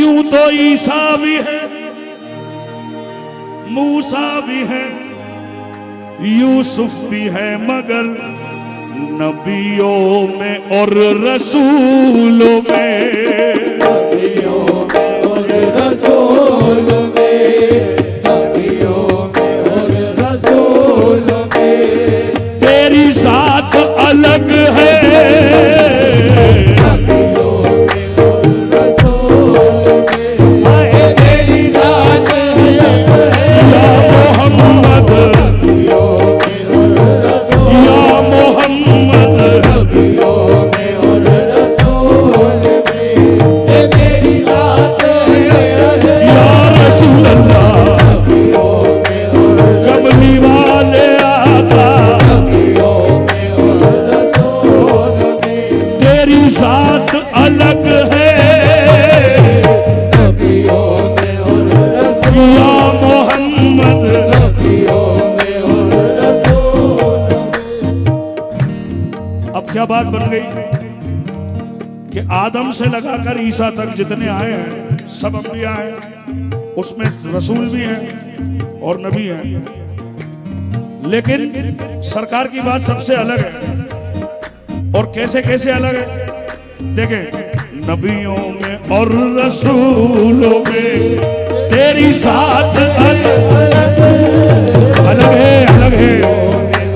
यूं तो ईसा भी है, मूसा भी है, यूसुफ भी है, मगर नबियों में और रसूलों में, नबियों में और रसूलों में, नबियों में और रसूलों में तेरी जात अलग है। नबियों में और रसूलों में तेरी जात अलग है। या मोहम्मद, नबियों में और रसूलों या मोहम्मद, नबियों में और रसूलों में तेरी जात अलग है। या रसूल अल्लाह, नबियों में और कमली वाले आका, नबियों में और रसूलों में तेरी जात अलग है। नबियों में और रसूलों या मोहम्मद, नबियों में और रसूलों में। अब क्या बात बन गई कि आदम से लगाकर ईसा तक जितने आए हैं सब अंबिया हैं, उसमें रसूल भी हैं और नबी हैं, लेकिन सरकार की बात सबसे अलग है। और कैसे कैसे अलग है देखें, नबियों में और रसूलों में तेरी जात अलग है, अलग है।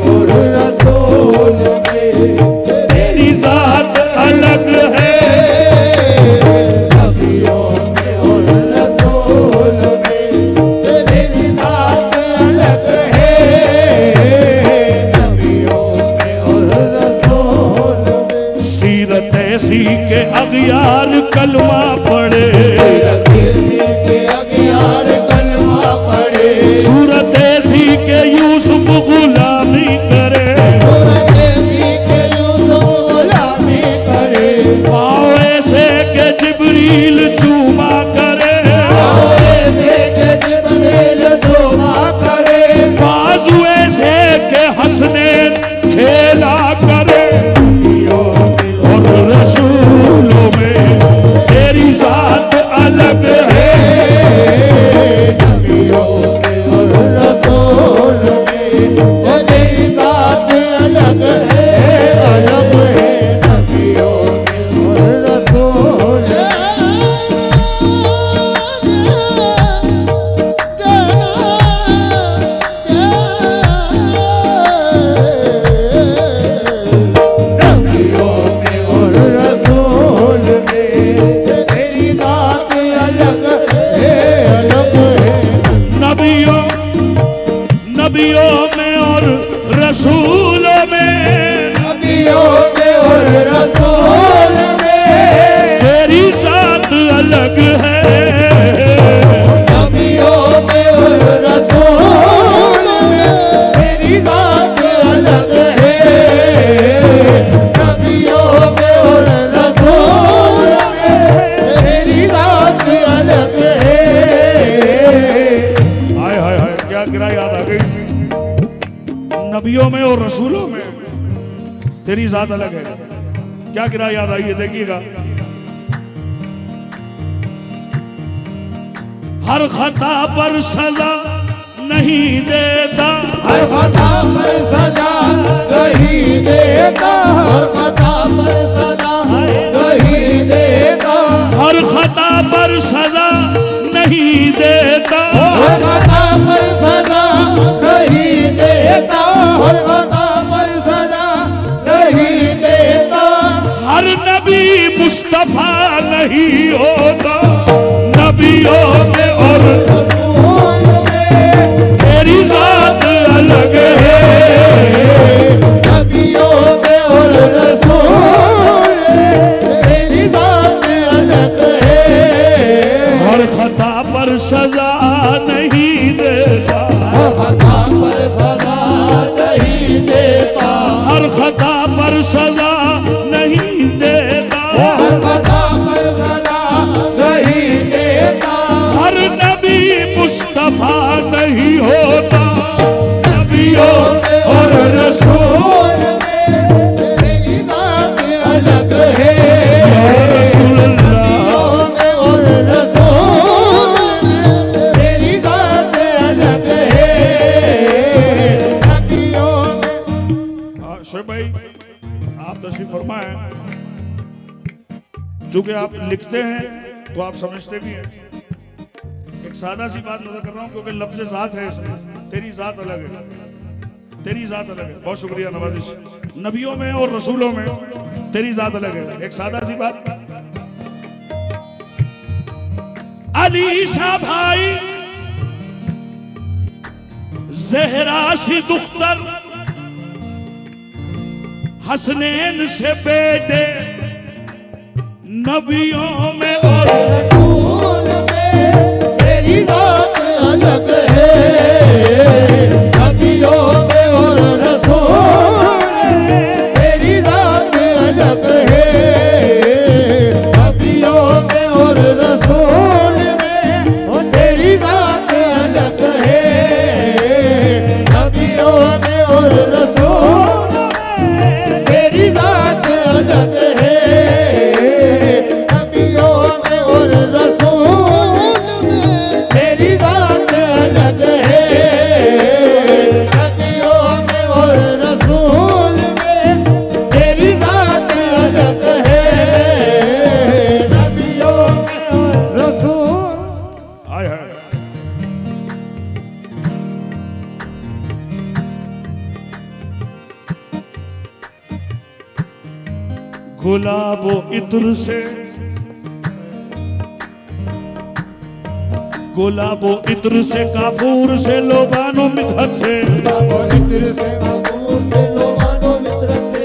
और रसूलों में तेरी जात अलग है। नबियों में और रसूलों में तेरी जात अलग है। नबियों में और रसूलों में सीरत ऐसी के अगियार कलमा पढ़े, के अगियार कलमा पढ़े, सूरत ऐसी के यूसुफ गुलामी करे, ऐसी के यूसुफ गुलामी करे, पाँव ऐसे के जिब्रील चूमा करे, ऐसे के जिब्रील झूमा करे, बाजू ऐसे के हंसने खेला करे। और रसूलों में तेरी जात अलग है। नबियों में और रसूलों में तेरी जात अलग है, अलग है। नबियों में और रसूलों नबियों में और रसूल में तेरी जात अलग है, अलग है। नबियों नबियों में और रसूलों में नबियों में और रसूल में तेरी जात अलग है। नबियों में और रसूल में तेरी जात अलग है। नबियों में और रसूल में तेरी जात अलग है। हाय हाय हाय, क्या गिरा याद आ गई। नबियों में और रसूलों में तेरी जात अलग है, क्या गिरा याद आई है, देखिएगा। हर खता पर सजा नहीं देता, हर खता पर सजा नहीं देता, हर खता पर सजा नहीं देता, हर खता पर सजा नहीं देता, हर खता पर सजा नहीं देता, हर खता पर सजा नहीं देता। हर नबी मुस्तफा नहीं होता। नबियों में और रसूल में तेरी जात अलग है। नबियों में और रसूल में तेरी जात अलग है। हर खता पर सजा नहीं देता, हर खता पर सजा नहीं देता, हर खता पर सजा नहीं देता, हर खता पर सजा नहीं देता। हर नबी मुस्तफा नहीं होता। नबियों और रसूल में तेरी जात अलग है। या रसूल अल्लाह, नबियों में और रसूल तशरीफ फरमाए। चूंकि आप लिखते हैं तो आप समझते भी हैं। एक सादा सी बात नजर कर रहा हूं क्योंकि लफ्ज़ ज़ात है इसमें, तेरी ज़ात अलग है, तेरी ज़ात अलग है। बहुत शुक्रिया नवाजिश। नबियों में और रसूलों में तेरी ज़ात अलग है। एक सादा सी बात, अली शाह भाई ज़हरा सी दुख्तर हसनैन से बेटे नबियों में और रसूल में तेरी ज़ात अलग है। नबियों में और रसूल में तेरी ज़ात अलग है। नबियों में और रसूल में तेरी ज़ात अलग है। नबियों में और रसूल में तेरी ज़ात अलग है। नबियों में और रसूल में तेरी ज़ात अलग है। नबियों में और रसूल में तेरी ज़ात अलग है। नबियों में और रसूल। हाय हाय। गुलाबो इत्र से गुलाबो इत्र से काफूर से लोबानो मिथत से बाबो मित्र से बाबू से लोबानो मित्र से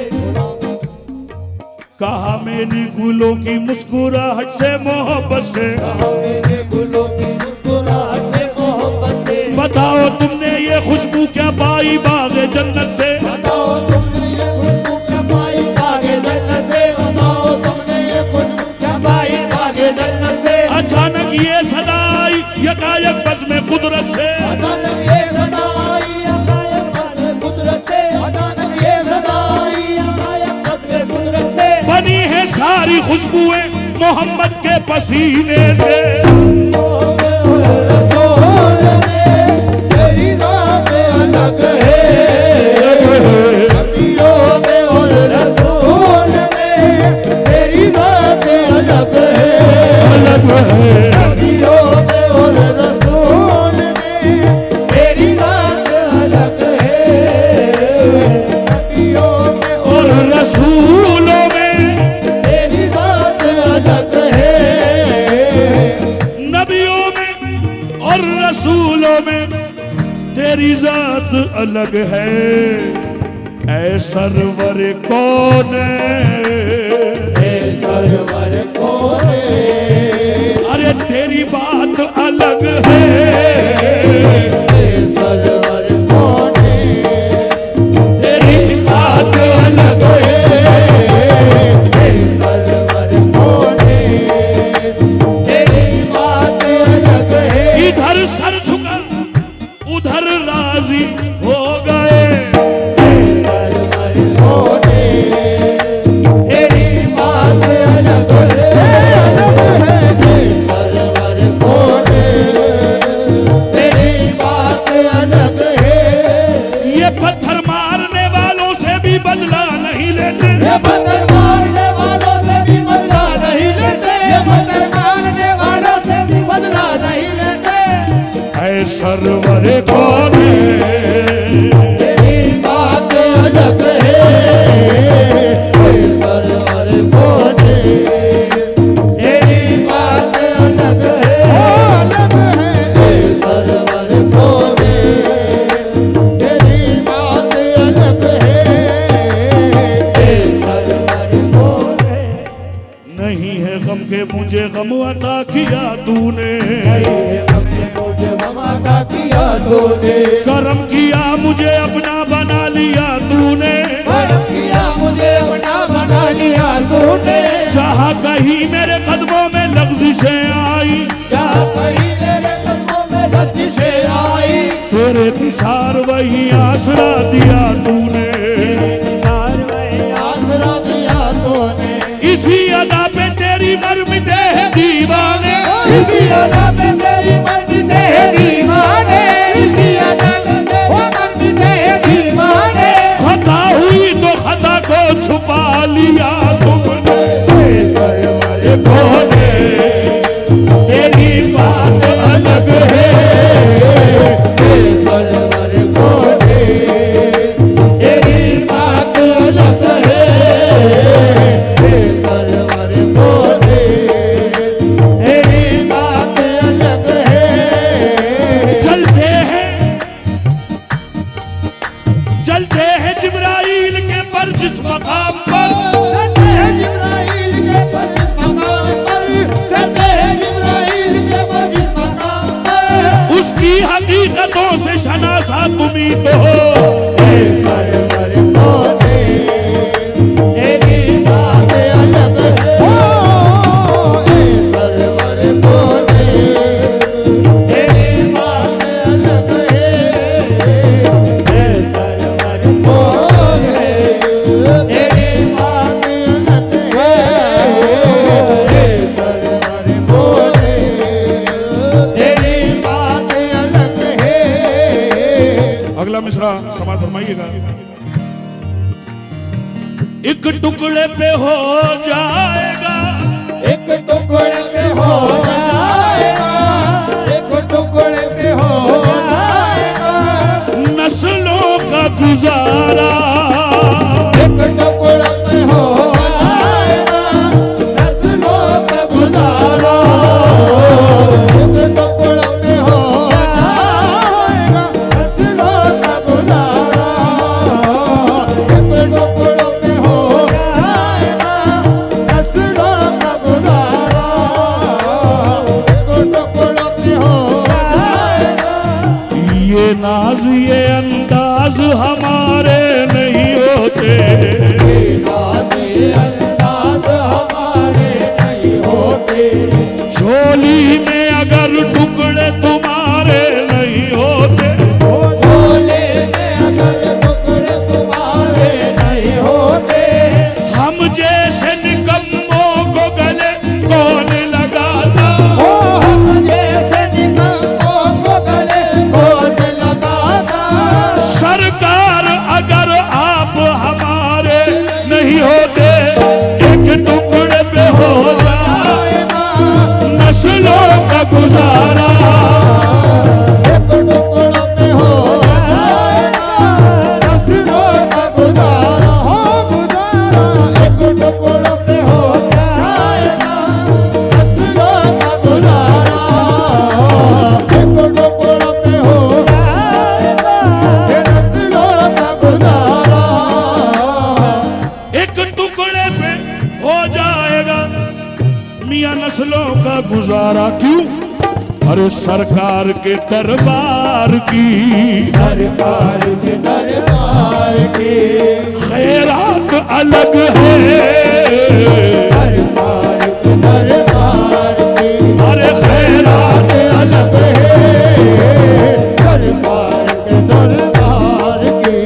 कहा मेरी गुलों की मुस्कुराहट से मोहब्बत से मेरे गुलों की मुस्कुराहट से मोहब्बत से बताओ तुमने ये खुशबू क्या पाई बाग़े जन्नत से। बताओ तुमने ये खुशबू क्या पाई बाग़े जन्नत से। बताओ तुमने ये खुशबू क्या पाई बाग़े जन्नत से। अचानक ये सदा आई यकायक बज़ में कुदरत से। अचानक ये सदा आई यकायक बज़ में कुदरत से। अचानक ये सदा आई यकायक बज़ में कुदरत से। बनी है सारी खुशबुएं मोहम्मद के पसीने से। रसूल में तेरी ज़ात अलग है। नबियों में और रसूल में तेरी ज़ात अलग है। नबियों में और रसूल में तेरी ज़ात अलग है। नबियों में और रसूलों में तेरी ज़ात अलग है। नबियों में और रसूलों में तेरी जात अलग है। ऐ सरवर कौन सरवर कौन अरे तेरी बात अलग है। सरवर कौन तेरी बात अलग है। सरवर कौन तेरी बात अलग है। इधर सर झुका उधर राजी हो गए। सरवर कौन तेरी बात अलग है। सरवर कौन तेरी बात अलग है। ये पत्थर मारने वालों से भी बदला नहीं लेते। ये पत्थर मारने वालों से भी बदला नहीं लेते। ये पत्थर मारने वालों से भी बदला नहीं लेते। ऐ सरवर कौन तेरी बात अलग है। सरवर कौन तेरी बात अलग है। अलग है। सरवर कौन तेरी बात अलग है। सरवर कौन नहीं है गम के मुझे गम अता किया तूने। हमने मुझे ममता किया तूने। करम किया मुझे अपना बना लिया तूने। करम किया मुझे अपना बना लिया तूने। चाहा कहीं मेरे कदमों में लफ्ज़िशें आई। जहाँ कहीं मेरे कदमों में लफ्ज़िशें आई। तेरे निसार वही आसरा दिया तूने। आसरा दिया तूने। इसी अदा पे तेरी मरमिते हैं दीवाने। इसी अदा पे तेरी मरमिते हैं दीवाने। इसी अदा पे तेरी मरमिते हैं दीवाने। खता हुई तो खता को छुपा लिया चलते हैं जिब्राइल के पर जिस मकाम पर, चलते हैं जिब्राइल के पर जिस मकाम पर, चलते हैं जिब्राइल के पर जिस मकाम पर, उसकी हकीकतों से शनासा तुम्ही तो हो। ए सरवर बोले तेरी बात अलग है, ओ ए सरवर बोले तेरी बात अलग है, ए सरवर बोले तेरी बात अलग है, ए सरवर बोले तेरी बात अलग है। अगला मिसरा समाज फरमाइएगा। एक टुकड़े पे हो जाएगा, एक टुकड़े पे हो जाएगा, एक टुकड़े पे हो जाएगा, नस्लों का गुजारा। एक टुकड़े पे हो जाएगा, नस्लों का गुजारा, एक टुकड़े पे हो जाएगा, नस्लों का गुजारा, एक टुकड़े पे हो जाएगा, नस्लों का गुजारा, एक टुकड़े पे हो जाएगा। ये नाज ये अंदाज हमारे नहीं होते, नाज़े अंदाज़ हमारे नहीं होते, झोली में अगर टुकड़े तुम्हारे नहीं होते, ओ झोले में अगर टुकड़े तुम्हारे नहीं होते, हम जैसे निकम्मों को गले कौन लगाता। ओ हम जैसे निकम्मों को गले कौन लगाता। सरकार अगर आप हमारे नहीं होते, एक टुकड़े पे हो जाएगा नस्लों का गुजारा। एक टुकड़े पे हो जाएगा, नस्लों का गुजारा हो गुजारा, एक टुकड़े पे हो जाएगा, नस्लों का गुजारा, एक टुकड़े पे हो जाएगा, नस्लों का गुजारा। एक टुकड़े पे हो जाएगा मियां नस्लों का गुजारा। क्यों? अरे सरकार के दरबार की सरकार के दरबार के खैरात अलग है, सरकार के दरबार के अरे खैरात अलग है, सरकार के दरबार की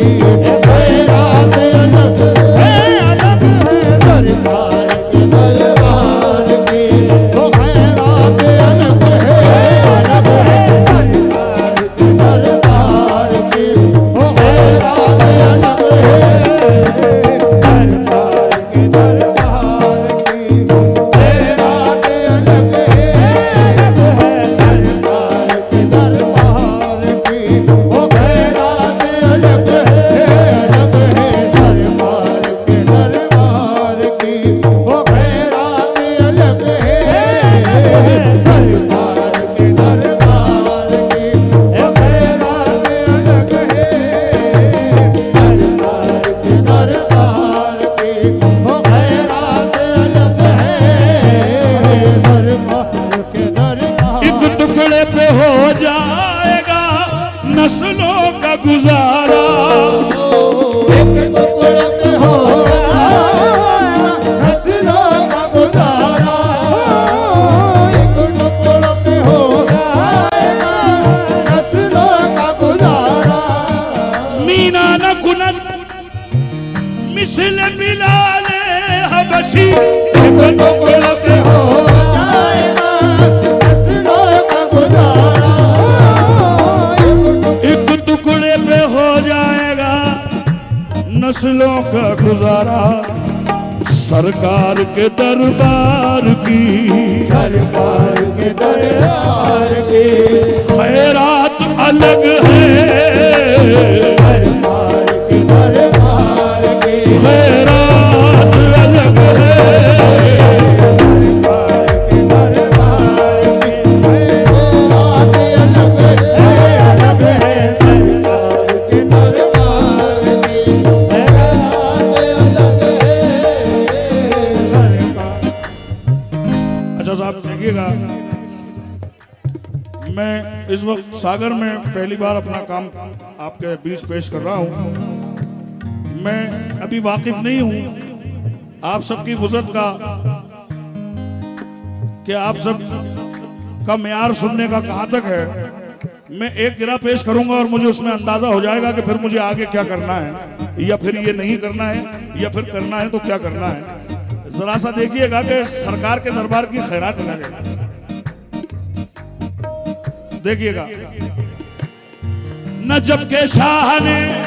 खैरात अलग है, अलग है, सरकार के दरबार की वो खैरात अलग है, अलग है, सरकार के दरबार की वो खैरात अलग है, सरकार के दरबार की खैरात अलग है, सरकार के दरबार की वो खैरात अलग है, अलग है, सरकार के दरबार की वो खैरात अलग है, सरकार के दरबार की वो खैरात अलग है, सरकार के दरबार की वो खैरात अलग है, सरकार के दरबार। एक टुकड़े पे हो जाएगा नस्लों का गुजारा। एक टुकड़े पे हो जाएगा, नस्लों का गुजारा, एक टुकड़े पे हो जाएगा, नस्लों का गुजारा। मीना न कुनत मिसल बिलाले हबशी। एक टुकड़े पे हो जाएगा, नस्लों का गुजारा, एक टुकड़े पे हो जाएगा नस्लों का गुजारा। सरकार के दरबार की सरकार के दरबार की खैरात अलग है, सरकार के दरबार की खैरात अलग है। सरकार के दरबार की खैरात अलग है, अलग है, सरकार के दरबार इस वक्त सागर में पहली बार अपना काम आपके बीच पेश कर रहा हूं। मैं अभी वाकिफ नहीं हूं आप सबकी वुज़त का कि आप सब का मेयार सुनने का कहां तक है। मैं एक गिरा पेश करूंगा और मुझे उसमें अंदाजा हो जाएगा कि फिर मुझे आगे क्या करना है, या फिर ये नहीं करना है, या फिर करना है तो क्या करना है। जरा सा देखिएगा कि सरकार के दरबार की खैरात लगे, देखिएगा। नजफ के शाह ने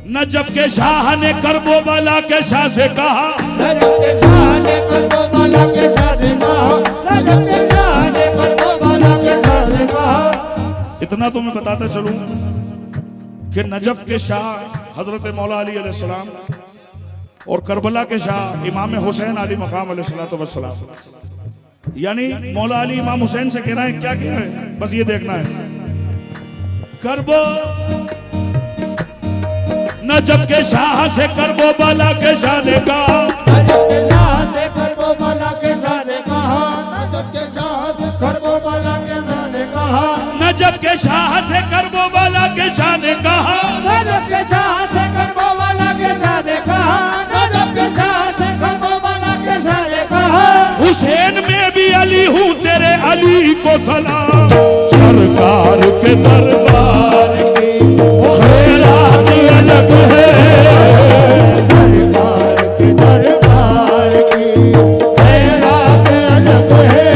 नजफ के शाह ने करबो बाला के शाह से कहा, नजफ के शाह ने करबो बाला के शाह से कहा, नजफ के शाह ने करबो बाला के शाह से कहा। इतना तो मैं बताता चलूं कि नजफ के शाह हजरत मौला अली अलैहिस्सलाम और करबला के शाह इमाम हुसैन अली मकाम अलैहिस्सलाम, यानी मौला अली इमाम हुसैन से कह रहा है क्या कह रहा है, बस ये देखना है। करबो नजफ के शाह से करबो बाला के शाह ने कहा, नजफ के शाह से करबो बाला के शाह से कहा, नजफ के शाह से करबो बाला के शाह ने कहा, नजफ के शाह से करबो बाला के शाह ने कहा, नजफ के शाह से करबो बाला के शाह ने कहा, नजफ के शाह से करबो बाला के शाह ने कहा। हुसैन में भी अली हूँ तेरे अली को सलाम, सरकार के दरबार की खैरात अलग है, सरकार के दरबार की खैरात अलग है।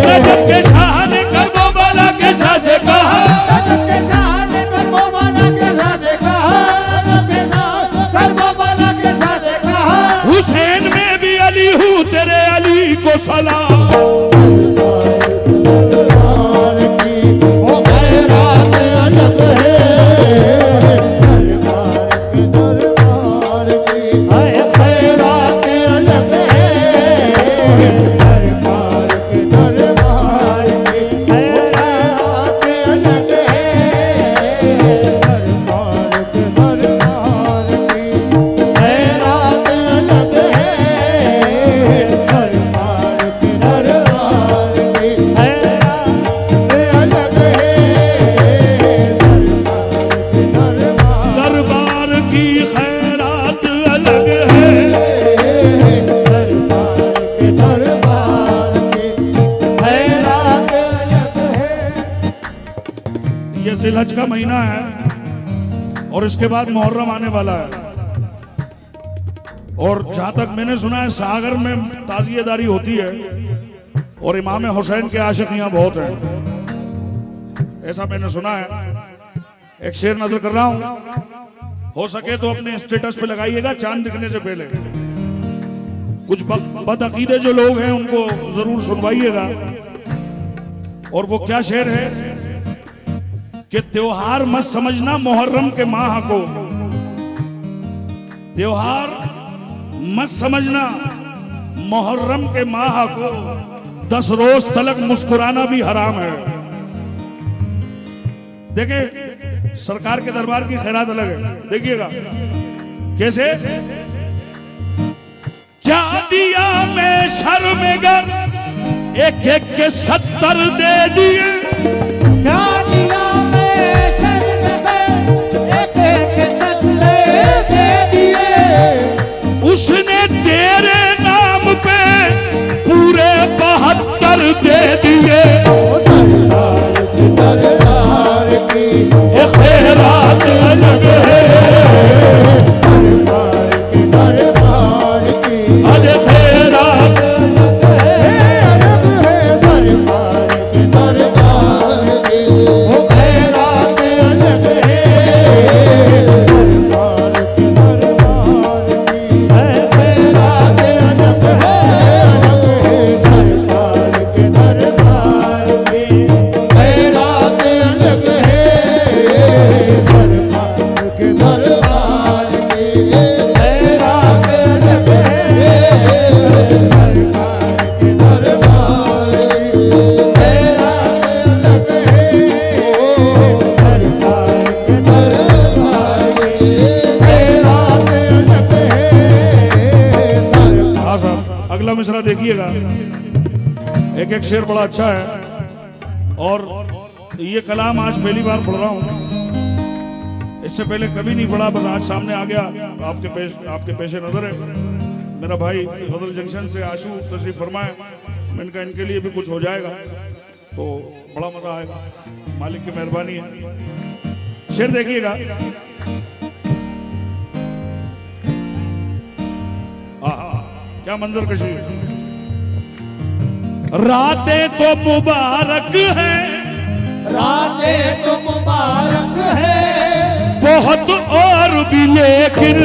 नजफ के शाह ने करबो बाला के शाह से कहा, नजफ के शाह ने करबो बाला के शाह से कहा, नजफ के शाह करबो बाला के शाह से कहा। हुसैन में भी अली हूँ तेरे अली को सलाम, दरबार की वो खैरात अलग है, सरकार के दरबार की खैरात अलग है, सरकार के दरबार की खैरात अलग है, सरकार के दरबार की खैरात अलग है, सरकार के दरबार की खैरात अलग है, सरकार के दरबार की खैरात अलग है। सरकार के दरबार की खैरात अलग है। ये जिलहज का महीना है और इसके बाद मुहर्रम आने वाला है, और जहां तक मैंने सुना है सागर में ताजियेदारी होती है और इमाम हुसैन के आशिक यहाँ बहुत हैं, ऐसा मैंने सुना है। एक शेर नजर कर रहा हूं, हो सके तो अपने स्टेटस पे लगाइएगा चांद दिखने से पहले। कुछ बदअकीदे जो लोग हैं उनको जरूर सुनवाइएगा। और वो क्या शेर है कि त्योहार मत समझना मुहर्रम के माह को, त्योहार मत समझना मुहर्रम के माह को, 10 रोज तलक मुस्कुराना भी हराम है। देखिए सरकार के दरबार की खैरात अलग है, देखिएगा कैसे। क्या दिया मैं शर्मगर एक एक के 70 दे दिए, क्या दिया मैं शर्म से एक एक सल्ले दे दिए, उसने तेरे नाम पे पूरे 72 दे दिए। सरकार के दरबार की ये खैरात अलग है, सरकार के दरबार की अरे खैरात अलग है, सरकार के दरबार की वो खैरात अलग है, सरकार के दरबार की खैरात अलग है, सरकार के दरबार की एक एक शेर बड़ा अच्छा है, और ये कलाम आज पहली बार पढ़ रहा हूँ, इससे पहले कभी नहीं पढ़ा, बस आज सामने आ गया, आपके पेशे नजर है। मेरा भाई गजल जंक्शन से आशू तशरीफ फरमाए, मैंने कहा इनके लिए भी कुछ हो जाएगा तो बड़ा मजा आएगा, मालिक की मेहरबानी है। शेर देखिएगा, क्या मंजर कशी है। रातें तो मुबारक है, रातें तो मुबारक है, बहुत और भी लेकिन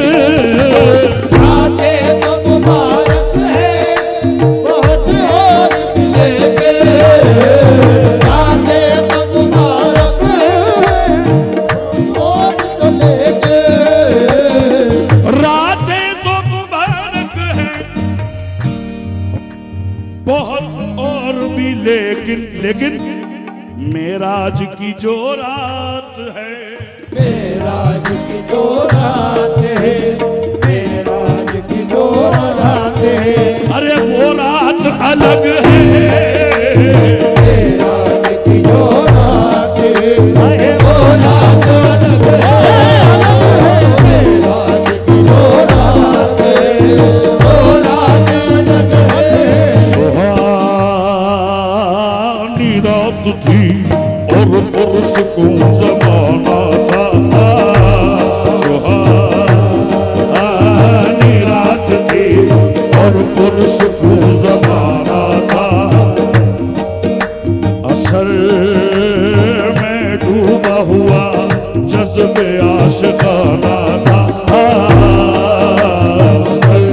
रातें तो मुबारक है, बहुत और भी लेकिन रातें तो मुबारक है, और तो लेकिन रातें तो मुबारक है, बहुत और भी लेकिन मेराज की जो रात है, मेराज की जो रात है, मेराज की जो रात है, अरे वो रात अलग है, मेराज की जो रात है, अरे वो रात अलग है, मेराज की जो रात है, वो रात अलग है। सुहानी रात थी और पुरस्कून ज़माना था, सुहानी रात थी और पुरस्कून ज़माना था, असर में डूबा हुआ जज्बे आशिकाना था, असल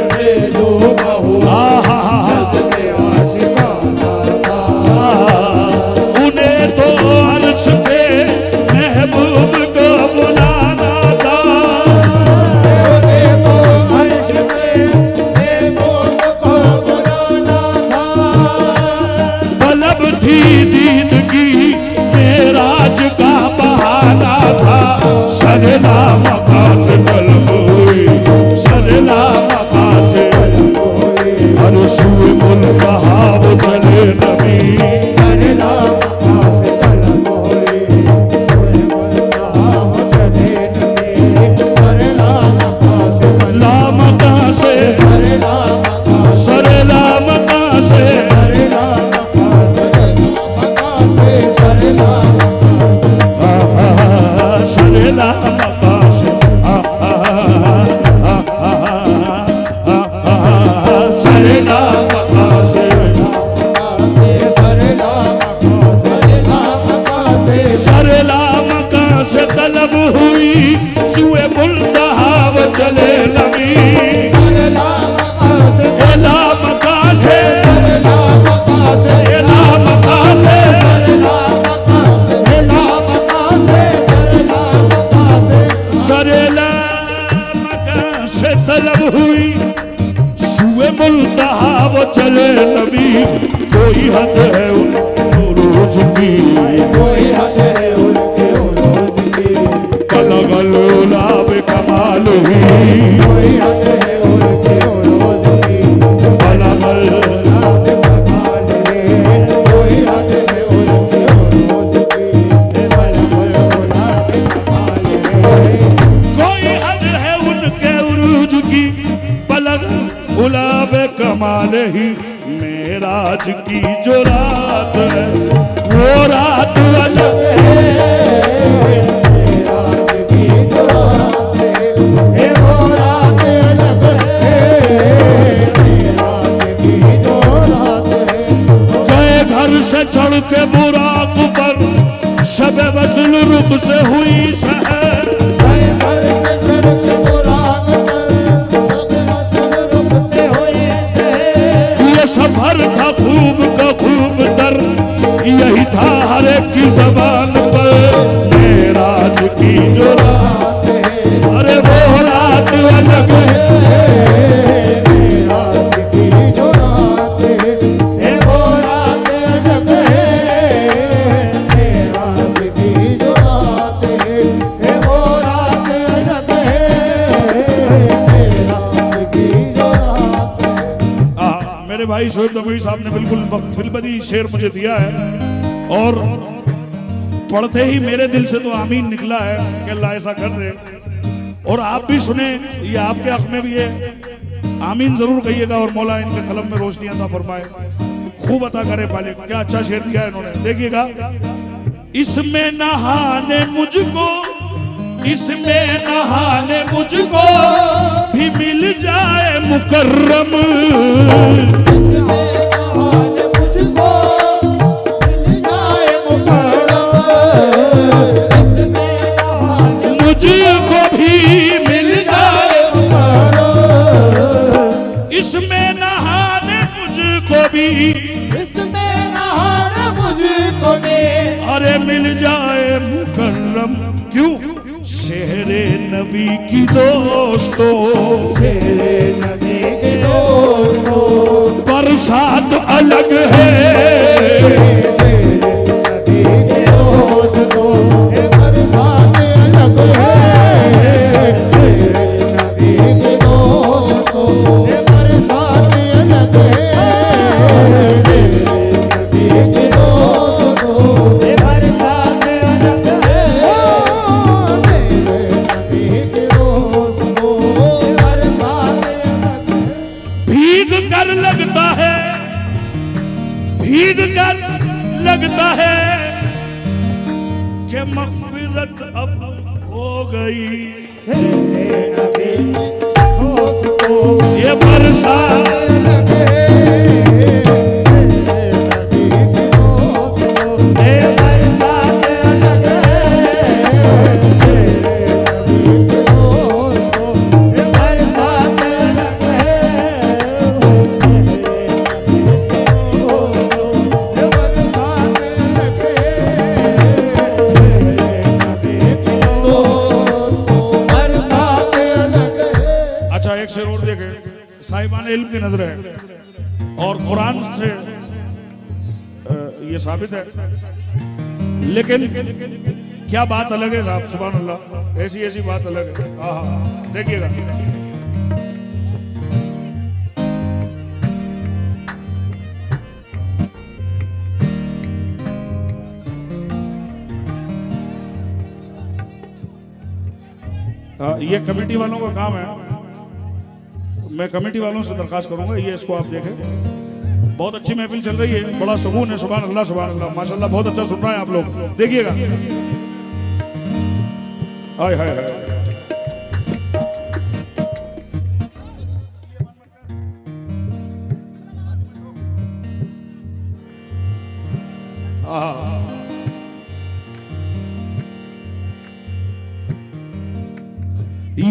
में डूबा हुआ जज्बे आशिकाना था, उन्हें तो अर्श पे महबूब को बुलाना था, उन्हें तो अर्श पे महबूब को बुलाना था, तलब थी दीद की मेराज का बहाना था, सजना मका से तलब हुई, सजना मका से हर सूए मुल्तहा वो चले नबी, सरला मका से तलब हुई, सोए मुल्तहा हो चले नबी, सरला मका से लामका से सरला मका सरला मका से सरला मका सरला सरला मका से सरला मका से सरला मका से तलब हुई, सुए मुल्तहा वो चले नबी, एला मका से एला मका से सरला मका से तलब हुई, सुए मुल्तहा वो चले नबी, कोई हद है उन रोज की, कलगल उलाब कमाल ही, कलगल कोई हद है उनके उरूज की, पलग उलाब कमाल ही, मेराज की जो रात है वो रात अलग है, गए घर से चढ़ के बुराक पर, शब वसल रुख से हुई सहर, ये सफर था खूब का खूब तर, यही था हर एक की जबान पर, मेराज की जो रात है, अरे वो रात अलग है, भाई शोएब दमोई साहब ने बिल्कुल फिल्बदी शेर मुझे दिया है और पढ़ते ही मेरे दिल से तो आमीन निकला है कि अल्लाह ऐसा कर दे। और आप भी सुने, ये आपके हक में भी है, आमीन जरूर कहिएगा और मौला इनके कलम में रोशनी अता फरमाए, खूब अता करे मालिक। क्या अच्छा शेर दिया है इन्होंने, देखिएगा। इसमें नहाने मुझको, इसमें नहाने मुझको भी मिल जाए मुकर्रम, मुझको भी मिल जाए मुकर्रम, इसमें नहाने मुझको भी, इसमें नहाने मुझको भी, अरे मिल जाए मुकर्रम। क्यों? शेरे नबी की दोस्तों, शेरे नबी के दोस्तों, बरसात अलग है, शेरे नबी के दोस्तों, ये बरसात अलग है, शेरे नबी के दोस्तों, ये बरसात अलग है, शेरे नबी के दोस्तों, ये बरसात अलग है, शेरे नबी के दोस्तों, ये बरसात अलग है। भीग कर लगता है, भीग कर लगता है कि मग़फ़िरत अब हो गई, ये बरसात साहिबान इल्म की नजर है और कुरान से ये साबित है। लेकिन क्या बात अलग है साहब, सुभान अल्लाह, ऐसी ऐसी बात अलग है। हाँ, देखिएगा। ये कमेटी वालों का काम है, मैं कमेटी वालों से दरखास्त करूंगा, ये इसको आप देखें। बहुत अच्छी महफिल चल रही है, बड़ा सुकून है, सुभान अल्लाह माशाल्लाह, बहुत अच्छा सुन रहे हैं आप लोग, देखिएगा। हाय हाय हाय,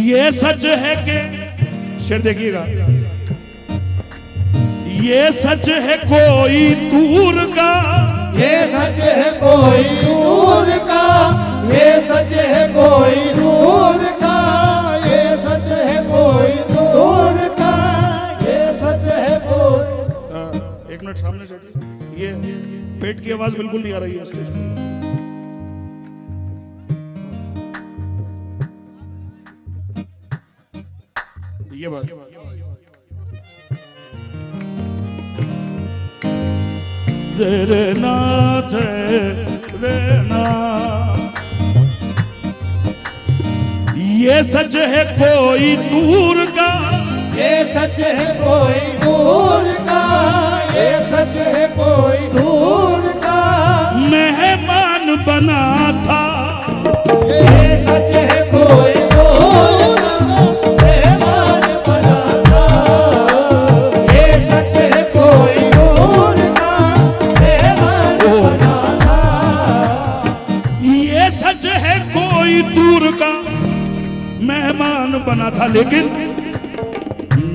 ये सच है कि, शेर देखिएगा, ये सच है कोई दूर का, ये सच है कोई दूर का, ये सच है कोई दूर का, ये सच है कोई दूर का, ये सच है कोई। एक मिनट सामने चलिए, ये पेट की आवाज बिल्कुल नहीं आ रही है स्टेज पे। ये बात देना तेना, ये सच है कोई दूर का, ये सच है कोई दूर का, ये सच है कोई दूर का, मेहमान बना था, ये सच है कोई दूर का, मेहमान बना था, ये सच है कोई दूर का, मेहमान बना था, ये सच है कोई दूर का मेहमान बना था, लेकिन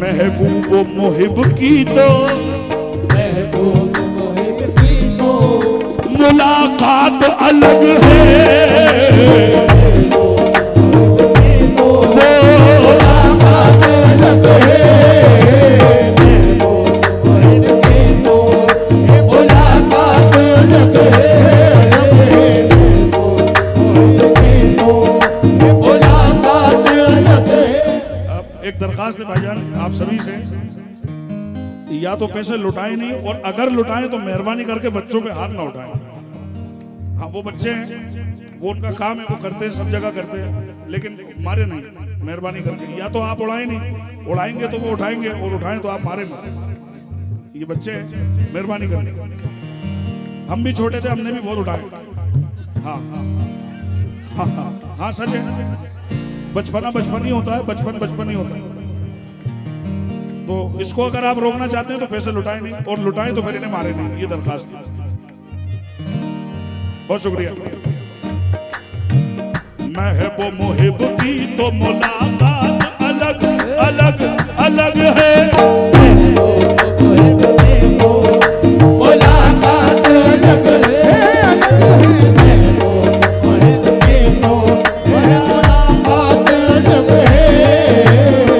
महबूब मुहिब की तो, महबूब मुहिब की तो मुलाकात अलग है, मुलाकात अलग है, मुलाकात अलग है, मुलाकात अलग है। अब एक दरखास्त है भाईजान आप सभी से, या तो पैसे लुटाए नहीं, और अगर लुटाएं तो मेहरबानी करके बच्चों पे हाथ ना उठाएं। हाँ वो बच्चे हैं, वो उनका काम है, वो करते हैं, सब जगह करते हैं, लेकिन मारे नहीं मेहरबानी करके। या तो आप उड़ाएं नहीं, उड़ाएंगे तो वो उठाएंगे, और उठाएं तो आप मारे नहीं। ये बच्चे हैं, मेहरबानी करके। हम भी छोटे थे, हमने भी बहुत उठाए। हाँ हाँ हाँ हाँ सच है, बचपना बचपन ही होता है, बचपन बचपन ही होता है। तो इसको अगर आप रोकना चाहते हैं तो पैसे लुटाए नहीं, और लुटाए तो फिर इन्हें मारे नहीं। ये दरखास्त है। बहुत शुक्रिया। महबो मुहिब की तो मुलाकात अलग अलग अलग है, मुलाकात अलग है,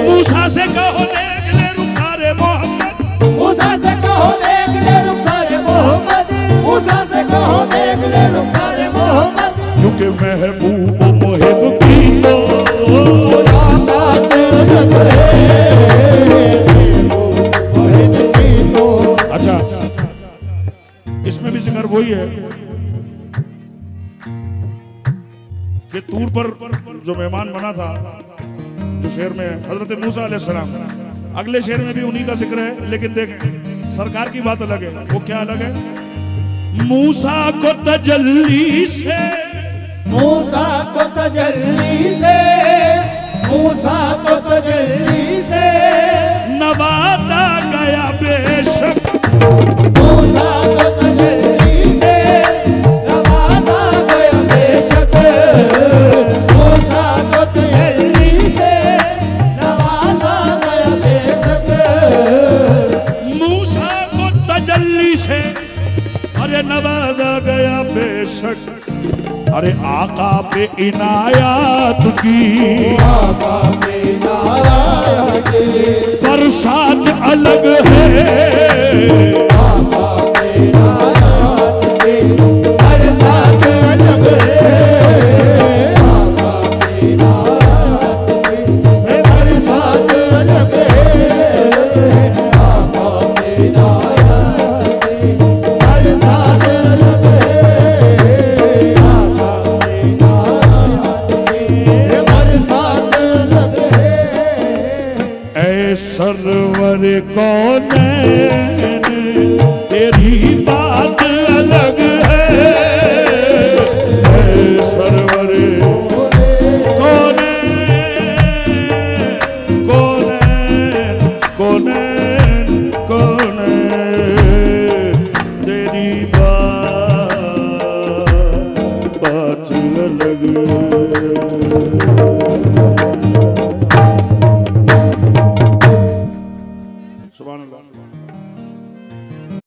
मूसा से कहो देख ले रुखसारे मोहम्मद, मूसा से कहो देख ले रुखसारे मोहम्मद, मूसा से कहो देख ले रुखसारे मोहम्मद, क्योंकि महबूब मुहिब की तो मुलाकात अलग है, मुहिब की तो। अच्छा, इसमें भी जिक्र वही है कि तूर पर जो मेहमान बना था, जो शेर में हजरत मूसा अलैहिस्सलाम, अगले शेर में भी उन्हीं का जिक्र है, लेकिन देख सरकार की बात अलग है। वो क्या अलग है? मूसा को तजल्ली से, मूसा को तजल्ली से, मूसा को तजल्ली से नवाजा गया बेशक, मूसा को तजल्ली से नवाजा गया बेशक, मूसा को तजल्ली से नवाजा गया बेशक, मूसा को तजल्ली से अरे नवाजा गया बेशक। अरे आका पे इनायात की, आका पे इनायत की बरसात अलग है, आका पे इनायत की बरसात अलग है, आका पे इनायत की बरसात अलग है, आका पे इनायत की बरसात अलग है, आका पे इनायत की बरसात अलग है। ऐ सरवर कौनैन तेरी बात अलग है, ऐ सरवर कौनैन कौनैन कौनैन कौनैन तेरी बात अलग है। सुभान अल्लाह।